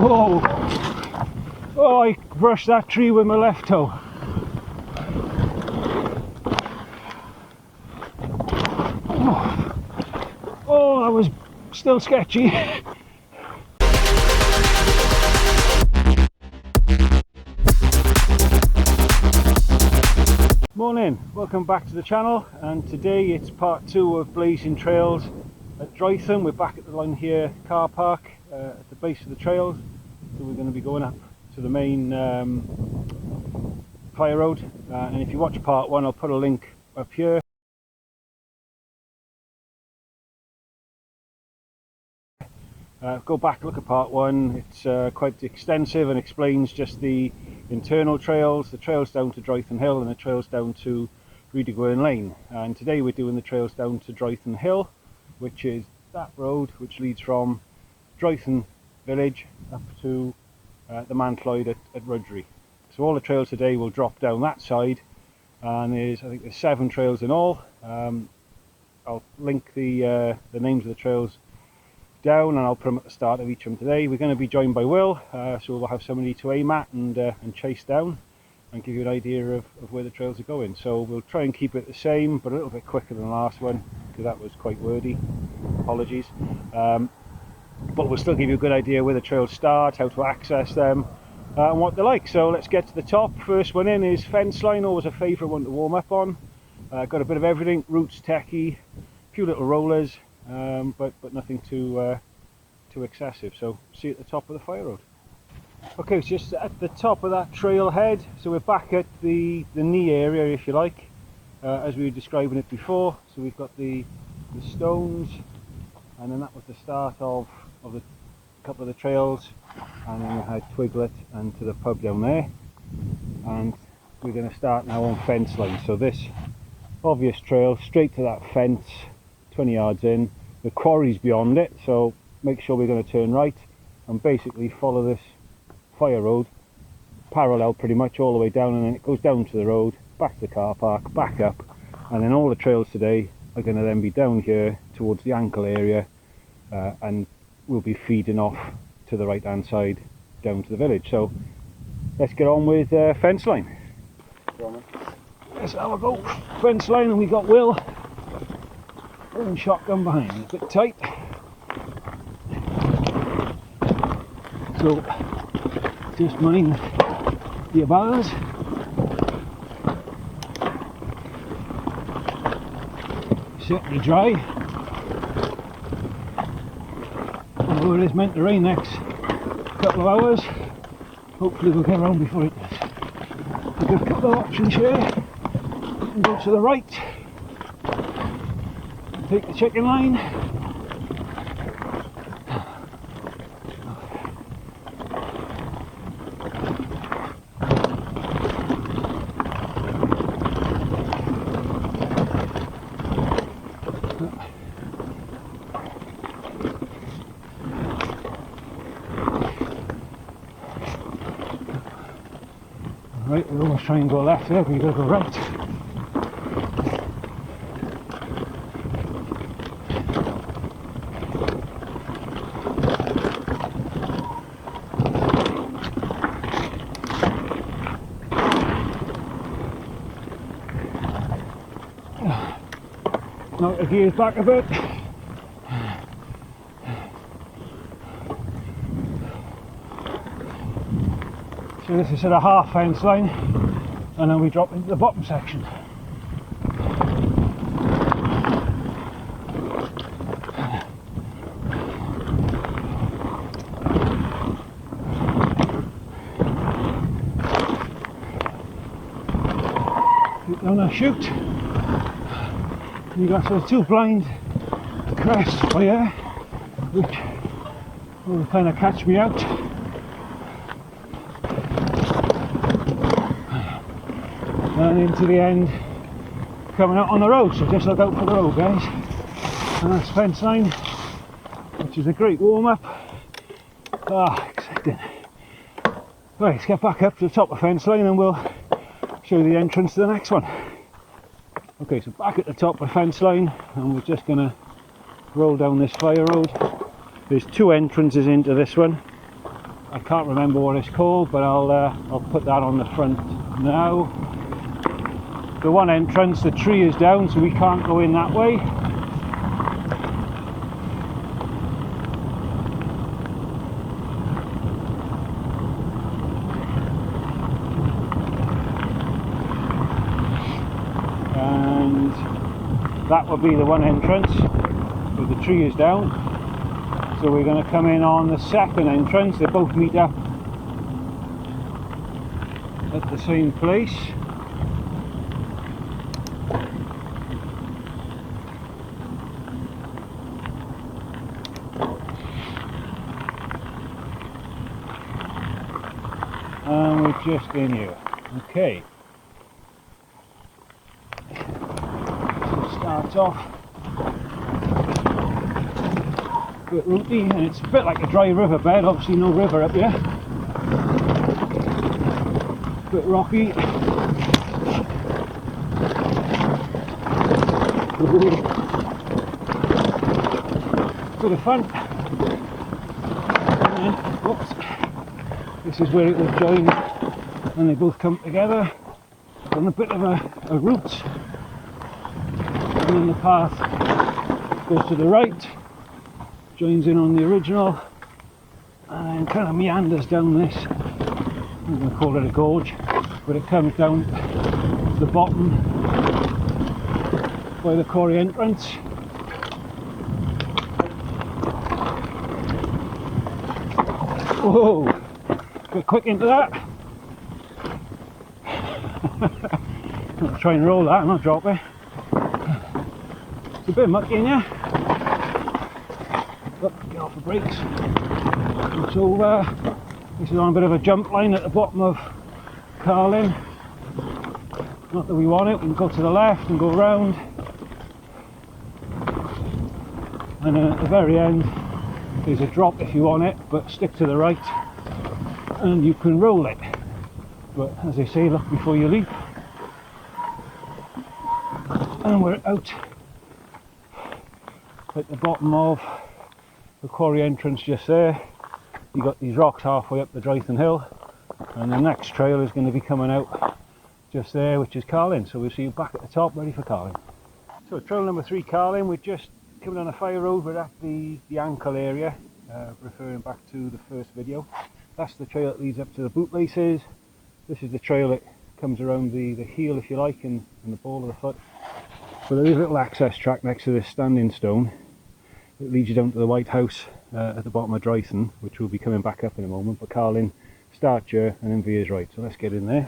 Whoa! Oh, I brushed that tree with my left toe. Oh, that was still sketchy. Morning, welcome back to the channel, and today it's part 2 of blazing trails at Draethen. We're back at the line here, car park, at the base of the trails. So we're going to be going up to the main fire road, and if you watch part 1 I'll put a link up here. Go back, look at part 1, it's quite extensive and explains just the internal trails, the trails down to Draethen Hill and the trails down to Rhyd-y-Gwern Lane. And today we're doing the trails down to Draethen Hill, which is that road which leads from Draethen village up to the Mantloyd at Rydri. So all the trails today will drop down that side, and I think there's 7 trails in all. I'll link the names of the trails down, and I'll put them at the start of each of them today. We're going to be joined by Will, so we'll have somebody to aim at and chase down and give you an idea of where the trails are going. So we'll try and keep it the same, but a little bit quicker than the last one, because that was quite wordy. Apologies. But we'll still give you a good idea where the trails start, how to access them, and what they're like. So let's get to the top. First one in is Fenceline, always a favourite one to warm up on. Got a bit of everything, roots, techie, a few little rollers, but nothing too excessive. So see you at the top of the fire road. Okay, so just at the top of that trailhead, so we're back at the knee area, if you like, as we were describing it before. So we've got the stones, and then that was the start of a couple of the trails, and then we had Twiglet and to the pub down there, and we're going to start now on Fenceline. So this obvious trail straight to that fence, 20 yards in. The quarry's beyond it, so make sure we're going to turn right and basically follow this fire road parallel pretty much all the way down, and then it goes down to the road, back to the car park, back up, and then all the trails today are going to then be down here towards the ankle area, and we'll be feeding off to the right hand side down to the village. So let's get on with Fenceline. Let's have a go. Fenceline, and we got Will and shotgun behind, a bit tight. So just mind your bars. Certainly dry. Although it is meant to rain next couple of hours, hopefully we'll get around before it does. We've got a couple of options here. We can go to the right, take the chicken line, right, we always try and go left there, but you've got to go right. Knock the gears back a bit. So this is sort of half fence line, and then we drop into the bottom section. Down a chute. You got sort of 2 blind crests here, which will kind of catch me out. And into the end, coming out on the road, so just look out for the road, guys. And that's Fenceline, which is a great warm-up. Exciting. Right, let's get back up to the top of Fenceline and we'll show you the entrance to the next one. Okay, so back at the top of Fenceline, and we're just going to roll down this fire road. There's 2 entrances into this one. I can't remember what it's called, but I'll put that on the front now. The one entrance, the tree is down, so we can't go in that way. And that will be the one entrance, but the tree is down. So we're going to come in on the second entrance. They both meet up at the same place. And we're just in here. Okay. So it starts off a bit rooty, and it's a bit like a dry riverbed, obviously no river up here. A bit rocky. Bit of fun. And then, whoops. This is where it will join and they both come together on a bit of a route, and then the path goes to the right, joins in on the original, and then kind of meanders down this. I'm going to call it a gorge, but it comes down to the bottom by the Quarry Entrance. Whoa! Get quick into that. I'll try and roll that and not drop it. It's a bit mucky in here. Oh, get off the brakes. It's over. This is on a bit of a jump line at the bottom of Carlin. Not that we want it, we can go to the left and go round. And then at the very end there's a drop if you want it, but stick to the right and you can roll it. But as they say, look before you leap. And we're out at the bottom of the Quarry Entrance just there. You got these rocks halfway up the Draethen hill, and the next trail is going to be coming out just there, which is Carlin. So we'll see you back at the top, ready for Carlin. So trail number 3, Carlin. We're just coming on a fire road. We're at the ankle area, referring back to the first video. That's the trail that leads up to the bootlaces. This is the trail that comes around the heel, if you like, and the ball of the foot. But there is a little access track next to this standing stone. It leads you down to the White House at the bottom of Draethen, which will be coming back up in a moment. But Carlin starts here and then veers right. So let's get in there.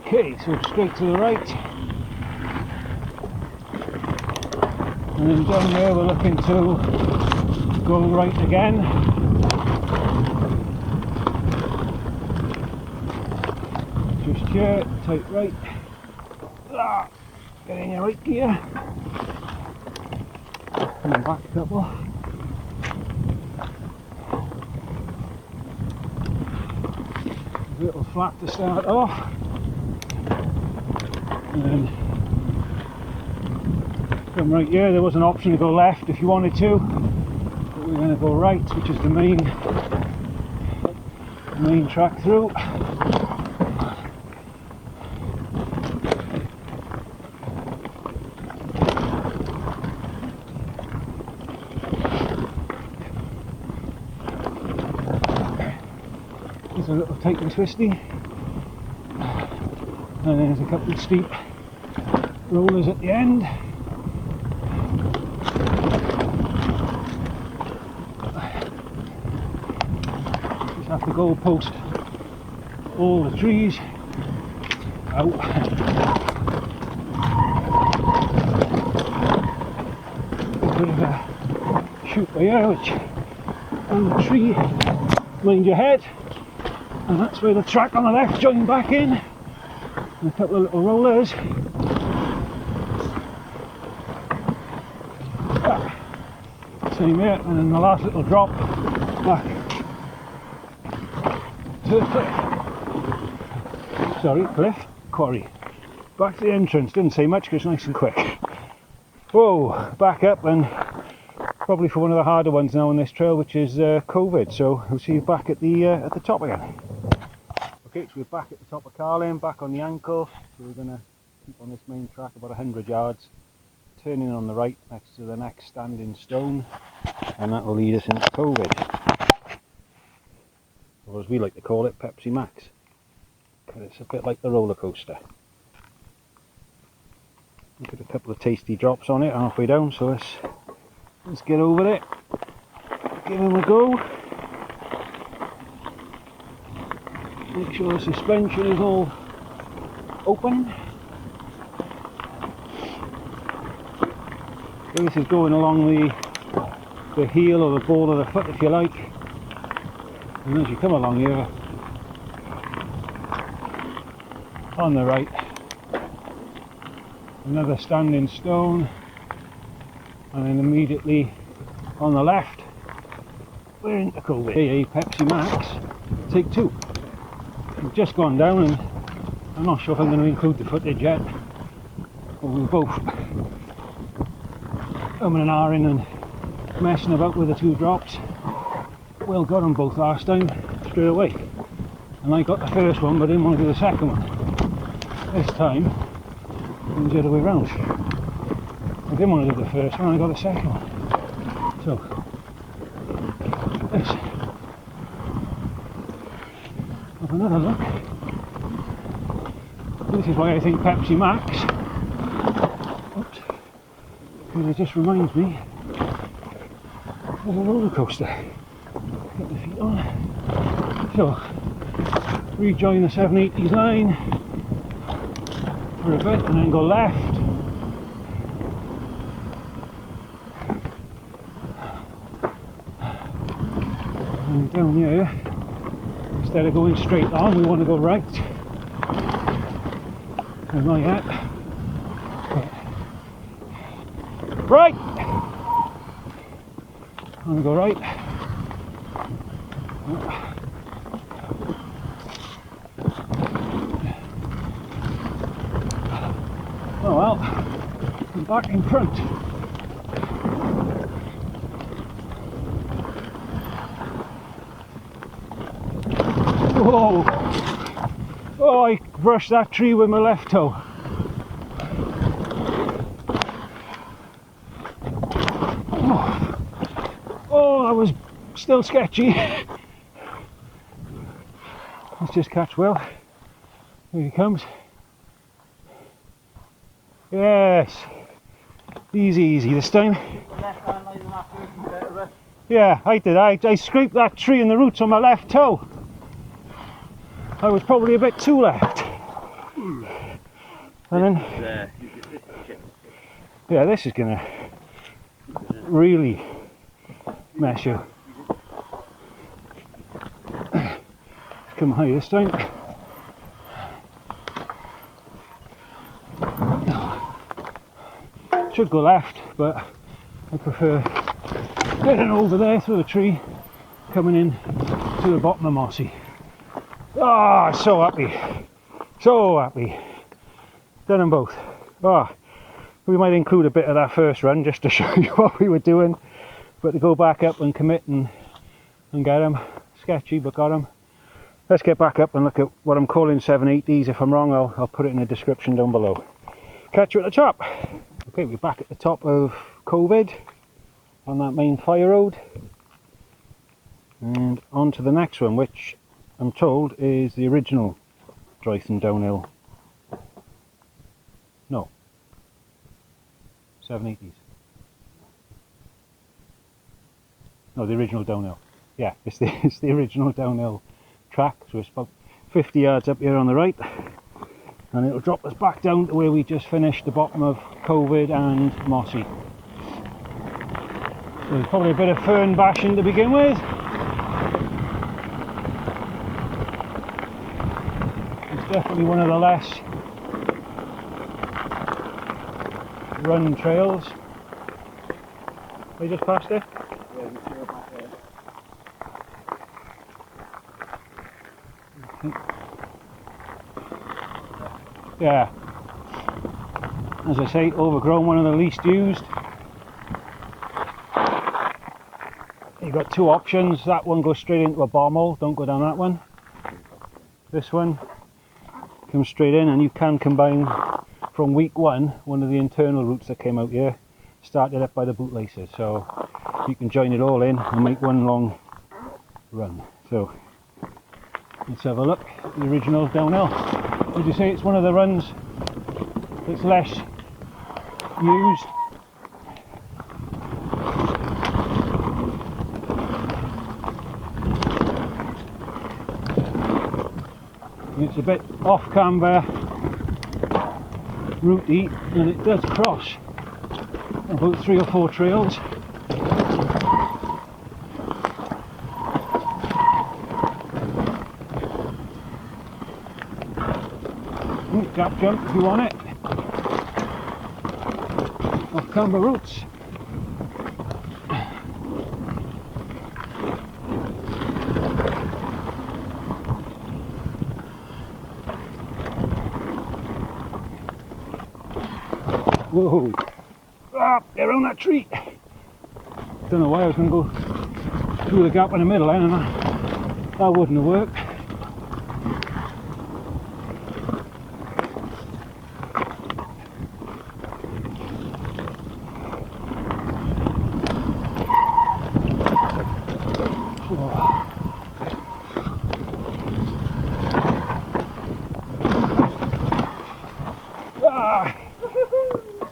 Okay, so straight to the right. And then down there we're looking to go right again. Just here, tight right. Get in your right gear. And then back a couple. A little flat to start off. And then come right here. There was an option to go left if you wanted to, but we're going to go right, which is the main track through. There's a little tight and twisty, and then there's a couple of steep rollers at the end. Just have to goalpost all the trees out. A bit of a shoot by here, which on the tree, mind your head, and that's where the track on the left joins back in, and a couple of little rollers. Same here, and then the last little drop back to the cliff. Sorry, cliff, quarry. Back to the entrance, didn't say much because it's nice and quick. Whoa, back up and probably for one of the harder ones now on this trail, which is COVID. So we'll see you back at the top again. Okay, so we're back at the top of Carlin, back on the ankle. So we're going to keep on this main track about 100 yards, turning on the right next to the next standing stone, and that will lead us into COVID, or as we like to call it, Pepsi Max, because it's a bit like the roller coaster. We've got a couple of tasty drops on it halfway down, so let's get over it, give them a go, make sure the suspension is all open. So this is going along the heel or the ball of the foot, if you like, and as you come along here on the right, another standing stone, and then immediately on the left we're into COVID. A Pepsi Max, take 2. We've just gone down, and I'm not sure if I'm going to include the footage yet, but we were both umming and ahhing and messing about with the 2 drops. Will got them both last time straight away, and I got the first one but didn't want to do the second one. This time it was the other way round. I didn't want to do the first one, I got the second one. So let's have another look. This is why I think Pepsi Max, oops, because it just reminds me of a roller coaster. Get the feet on. So rejoin the 780s line for a bit and then go left. And down here, instead of going straight on, we want to go right. And not yet. Right! I'm going to go right. Oh well, I'm back in front. Whoa! Oh, I brushed that tree with my left toe. Oh, that was still sketchy. Let's just catch Will. Here he comes. Yes. Easy this time. Yeah, I did. I scraped that tree and the roots on my left toe. I was probably a bit too left. And then, yeah, this is gonna really mess you. Come high this time. Should go left, but I prefer getting over there through the tree, coming in to the bottom of Mossy. Ah, oh, so happy, so happy. Done them both. Ah, oh, we might include a bit of that first run just to show you what we were doing, but to go back up and commit and get them, sketchy, but got them. Let's get back up and look at what I'm calling 780s. If I'm wrong, I'll put it in the description down below. Catch you at the top. Okay, we're back at the top of COVID on that main fire road, and on to the next one, which I'm told is the original Draethen downhill. No, 780s. No, the original downhill. Yeah, it's the original downhill track. So it's about 50 yards up here on the right, and it'll drop us back down to where we just finished, the bottom of COVID and Mossy. So there's probably a bit of fern bashing to begin with. It's definitely one of the less run trails. We just passed it? Yeah, you see back there. Yeah. As I say, overgrown, one of the least used. got two options. That one goes straight into a bombhole, don't go down that one. This one comes straight in, and you can combine from week one of the internal routes that came out here, started up by the bootlaces, so you can join it all in and make one long run. So let's have a look at the original downhill. As you say, it's one of the runs that's less used. It's a bit off camber, routey, and it does cross about 3 or 4 trails. Gap jump if you want it. Off camber routes. Whoa! Ah, around that tree. Don't know why I was going to go through the gap in the middle then, and that wouldn't have worked.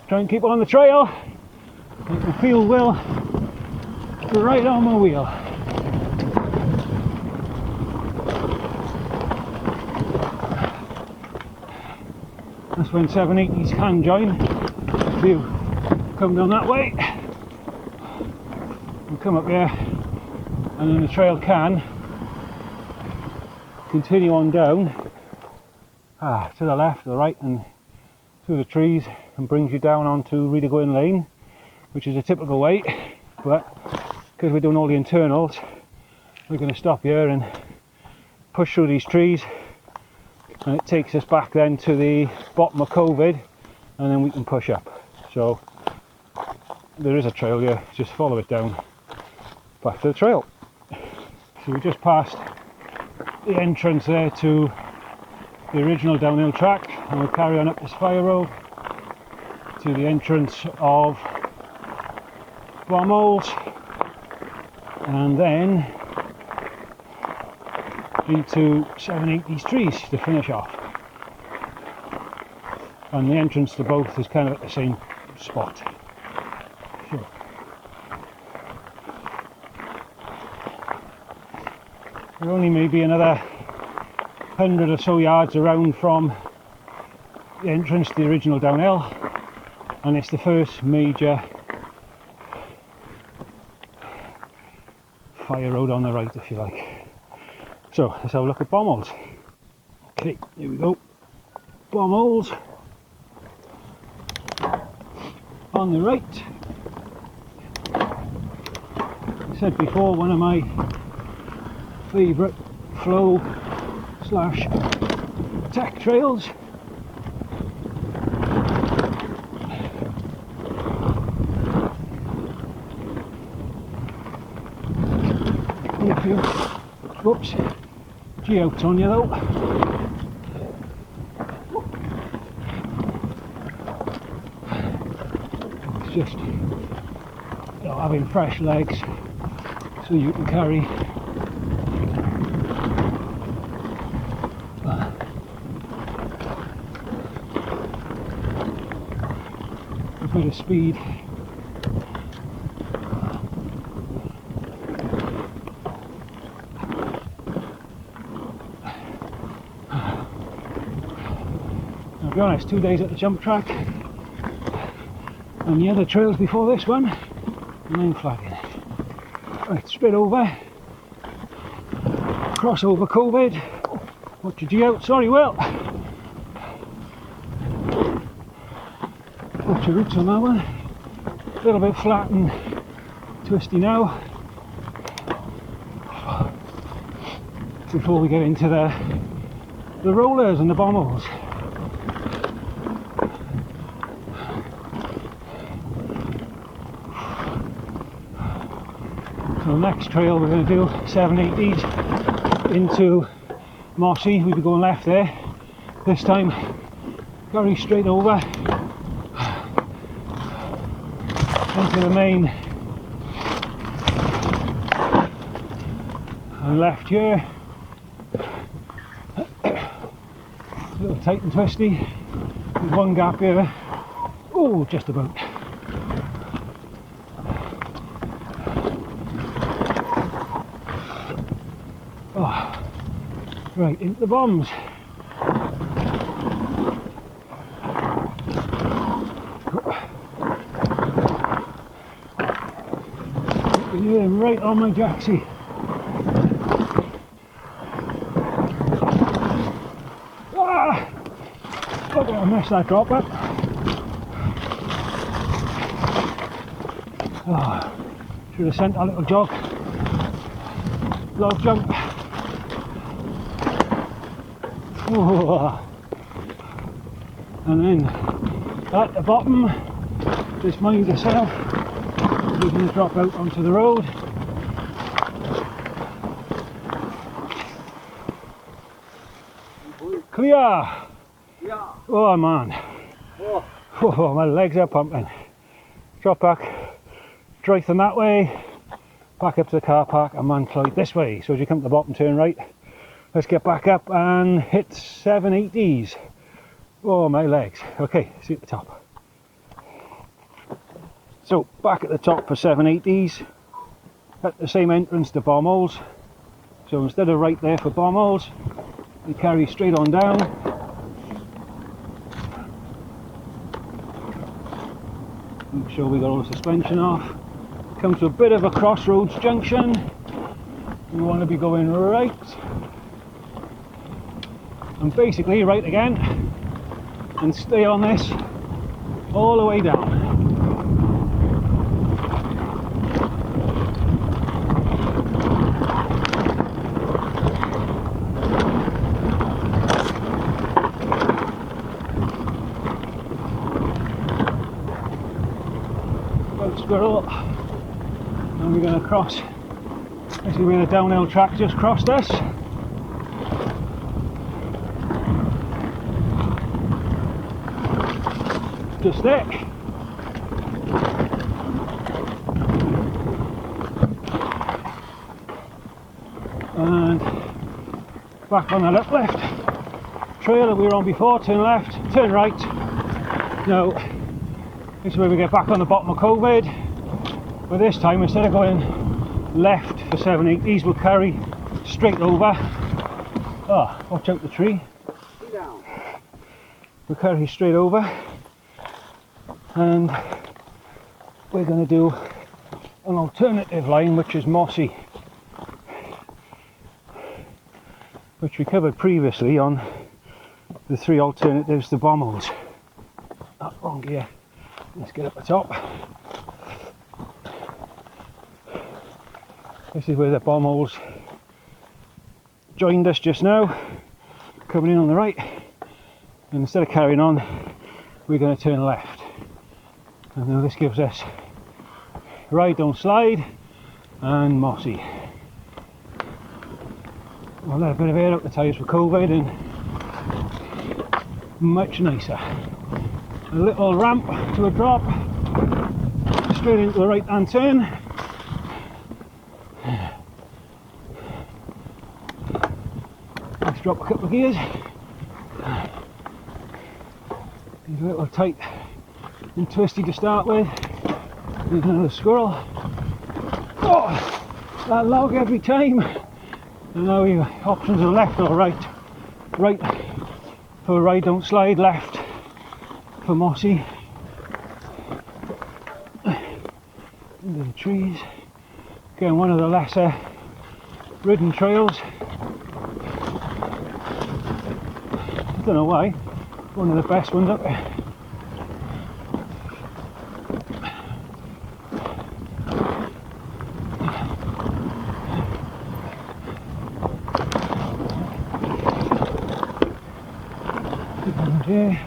Try and keep on the trail. I can feel Will right on my wheel. That's when 780s can join. If you come down that way and come up here, and then the trail can continue on down to the left, to the right, and through the trees, and brings you down onto Rhydyguyn Lane, which is a typical way, but because we're doing all the internals, we're going to stop here and push through these trees, and it takes us back then to the bottom of COVID, and then we can push up. So there is a trail here, just follow it down back to the trail. So we just passed the entrance there to the original downhill track, and we'll carry on up this fire road to the entrance of Bombholes, and then into 780's trees to finish off. And the entrance to both is kind of at the same spot. So we're only maybe another 100 or so yards around from the entrance to the original downhill, and it's the first major fire road on the right, if you like. So let's have a look at Bombholes. Okay, here we go. Bombholes on the right. I said before, one of my favourite flow / tech trails. A few, whoops, G-outs on you though. It's just, you know, having fresh legs so you can carry a bit of speed. To be honest, 2 days at the jump track and the other trails before this one, and I'm flagging. Right, straight over, cross over COVID, watch your G out, sorry Will. Watch your roots on that one, a little bit flat and twisty now. Before we get into the rollers and the bombholes. So next trail we're going to do 780s into Mossy. We'll be going left there. This time carry straight over into the main and left here. A little tight and twisty. There's one gap here. Oh, just about. Oh, right into the bombs. Yeah, right on my jacksie. Ah! Look, I messed that drop up. Oh, should have sent a little log jump. Oh. And then at the bottom, just mind yourself, you're going to drop out onto the road. Clear! Yeah. Oh man, Oh. oh, my legs are pumping. Drop back, Draethen that way, back up to the car park and Mancloyd this way. So as you come to the bottom, turn right. Let's get back up and hit 780s. Oh, my legs. Okay, see at the top. So back at the top for 780s, at the same entrance to Bombholes. So instead of right there for Bombholes, we carry straight on down. Make sure we got all the suspension off. Come to a bit of a crossroads junction. We want to be going right. And basically right again. And stay on this all the way down. Squirrel, and we're going to cross. This is where the downhill track just crossed us. Just there. And back on that uplift trail that we were on before. Turn left, turn right. Now this is where we get back on the bottom of COVID, but this time instead of going left for 780s, we'll carry straight over. Ah, oh, watch out the tree. Down. We'll carry straight over, and we're going to do an alternative line, which is Mossy, which we covered previously on the 3 alternatives to Bombholes. Oh, wrong gear. Let's get up the top. This is where the Bombholes joined us just now, coming in on the right. And instead of carrying on, we're going to turn left. And now this gives us Ride Don't Slide and Mossy. I'll let a bit of air out the tyres for COVID and much nicer. A little ramp to a drop, straight into the right hand turn. Let's drop a couple of gears. He's a little tight and twisty to start with. There's another squirrel. Oh, that log every time. And now your options are left or right. Right for Ride Don't Slide, left for Mossy. Into the trees. Again, one of the lesser ridden trails. I don't know why. One of the best ones up there. Here.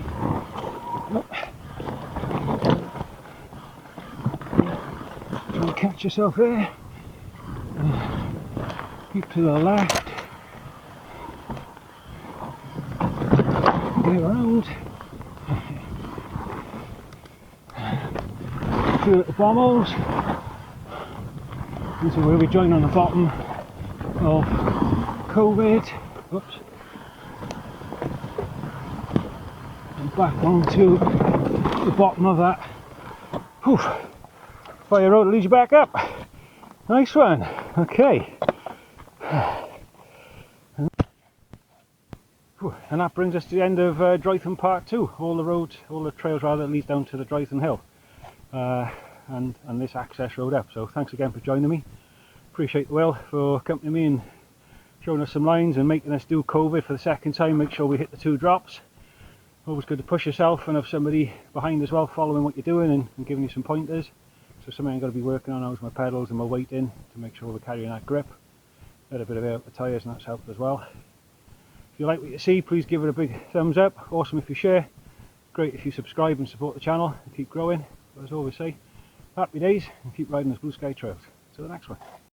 Try and catch yourself there. keep to the left, get around, through the bombholes, and so we'll be joined on the bottom of COVID. Whoops. And back onto the bottom of that. Whew. Fire road leads you back up. Nice one. Okay. And that brings us to the end of Draethen Part 2. All the trails rather, lead down to the Draethen Hill. And this access road up. So thanks again for joining me. Appreciate the Will for accompanying me and showing us some lines and making us do COVID for the second time. Make sure we hit the 2 drops. Always good to push yourself and have somebody behind as well following what you're doing and giving you some pointers. So something I've got to be working on now is my pedals and my weight in to make sure we're carrying that grip. Had a bit of air up the tyres and that's helped as well. If you like what you see, please give it a big thumbs up. Awesome if you share. Great if you subscribe and support the channel and keep growing. But as I always say, happy days and keep riding those blue sky trails. Till the next one.